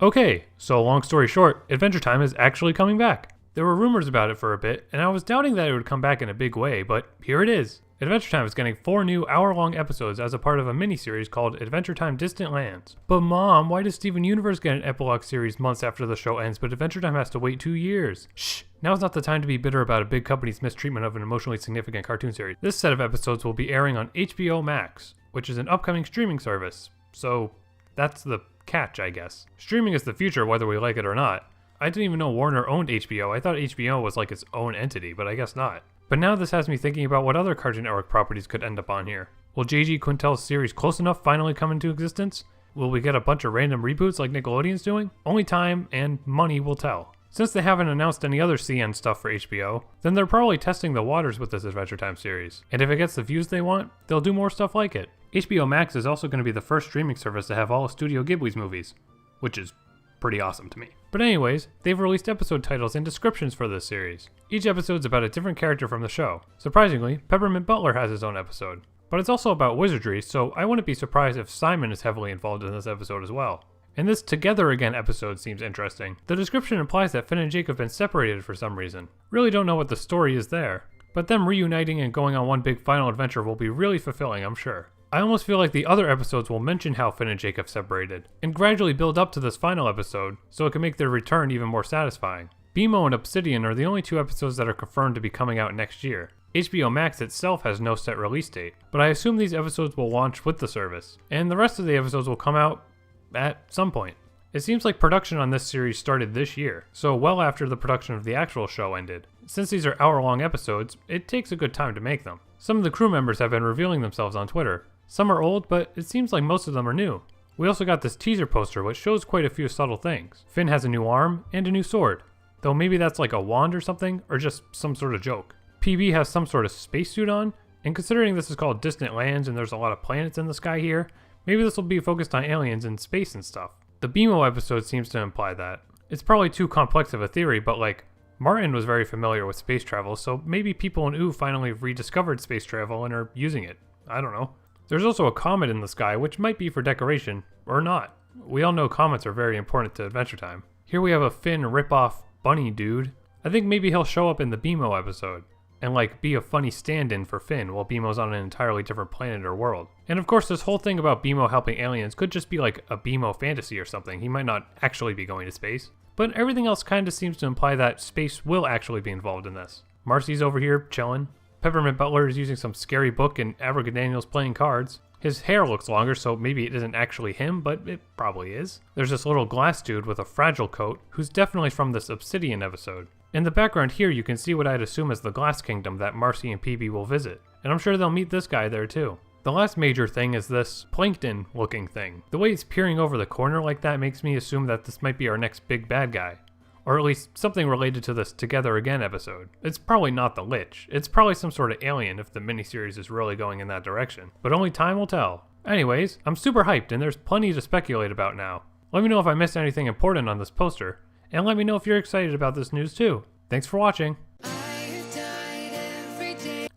Okay, so long story short, Adventure Time is actually coming back. There were rumors about it for a bit, and I was doubting that it would come back in a big way, but here it is. Adventure Time is getting 4 new hour-long episodes as a part of a mini-series called Adventure Time Distant Lands. But Mom, why does Steven Universe get an epilogue series months after the show ends, but Adventure Time has to wait 2 years? Shh, now's not the time to be bitter about a big company's mistreatment of an emotionally significant cartoon series. This set of episodes will be airing on HBO Max, which is an upcoming streaming service. So, that's the catch, I guess. Streaming is the future whether we like it or not. I didn't even know Warner owned HBO. I thought HBO was like its own entity, but I guess not. But now this has me thinking about what other Cartoon Network properties could end up on here. Will J.G. Quintel's series Close Enough finally come into existence? Will we get a bunch of random reboots like Nickelodeon's doing? Only time and money will tell. Since they haven't announced any other CN stuff for HBO, then they're probably testing the waters with this Adventure Time series. And if it gets the views they want, they'll do more stuff like it. HBO Max is also going to be the first streaming service to have all of Studio Ghibli's movies, which is pretty awesome to me. But anyways, they've released episode titles and descriptions for this series. Each episode's about a different character from the show. Surprisingly, Peppermint Butler has his own episode. But it's also about wizardry, so I wouldn't be surprised if Simon is heavily involved in this episode as well. And this Together Again episode seems interesting. The description implies that Finn and Jake have been separated for some reason. Really don't know what the story is there. But them reuniting and going on one big final adventure will be really fulfilling, I'm sure. I almost feel like the other episodes will mention how Finn and Jake have separated, and gradually build up to this final episode, so it can make their return even more satisfying. BMO and Obsidian are the only 2 episodes that are confirmed to be coming out next year. HBO Max itself has no set release date, but I assume these episodes will launch with the service, and the rest of the episodes will come out at some point. It seems like production on this series started this year, so well after the production of the actual show ended. Since these are hour-long episodes, it takes a good time to make them. Some of the crew members have been revealing themselves on Twitter. Some are old, but it seems like most of them are new. We also got this teaser poster which shows quite a few subtle things. Finn has a new arm and a new sword, though maybe that's like a wand or something, or just some sort of joke. PB has some sort of spacesuit on, and considering this is called Distant Lands and there's a lot of planets in the sky here, maybe this will be focused on aliens and space and stuff. The BMO episode seems to imply that. It's probably too complex of a theory, but like, Martin was very familiar with space travel, so maybe people in OO finally rediscovered space travel and are using it. I don't know. There's also a comet in the sky, which might be for decoration, or not. We all know comets are very important to Adventure Time. Here we have a Finn rip-off bunny dude. I think maybe he'll show up in the BMO episode, and like be a funny stand-in for Finn while BMO's on an entirely different planet or world. And of course this whole thing about BMO helping aliens could just be like a BMO fantasy or something. He might not actually be going to space. But everything else kind of seems to imply that space will actually be involved in this. Marcy's over here chilling. Peppermint Butler is using some scary book and Abrigadaniel's playing cards. His hair looks longer, so maybe it isn't actually him, but it probably is. There's this little glass dude with a fragile coat, who's definitely from this Obsidian episode. In the background here, you can see what I'd assume is the Glass Kingdom that Marcy and PB will visit, and I'm sure they'll meet this guy there too. The last major thing is this plankton-looking thing. The way it's peering over the corner like that makes me assume that this might be our next big bad guy. Or at least something related to this Together Again episode. It's probably not the Lich. It's probably some sort of alien if the miniseries is really going in that direction. But only time will tell. Anyways, I'm super hyped and there's plenty to speculate about now. Let me know if I missed anything important on this poster. And let me know if you're excited about this news too. Thanks for watching.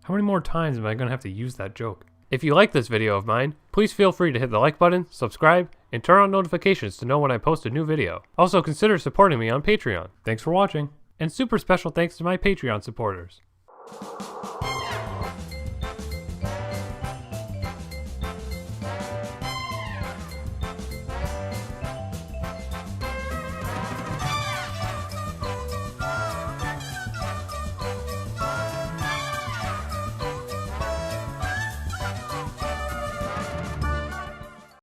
How many more times am I going to have to use that joke? If you like this video of mine, please feel free to hit the like button, subscribe, and turn on notifications to know when I post a new video. Also consider supporting me on Patreon. Thanks for watching, and super special thanks to my Patreon supporters.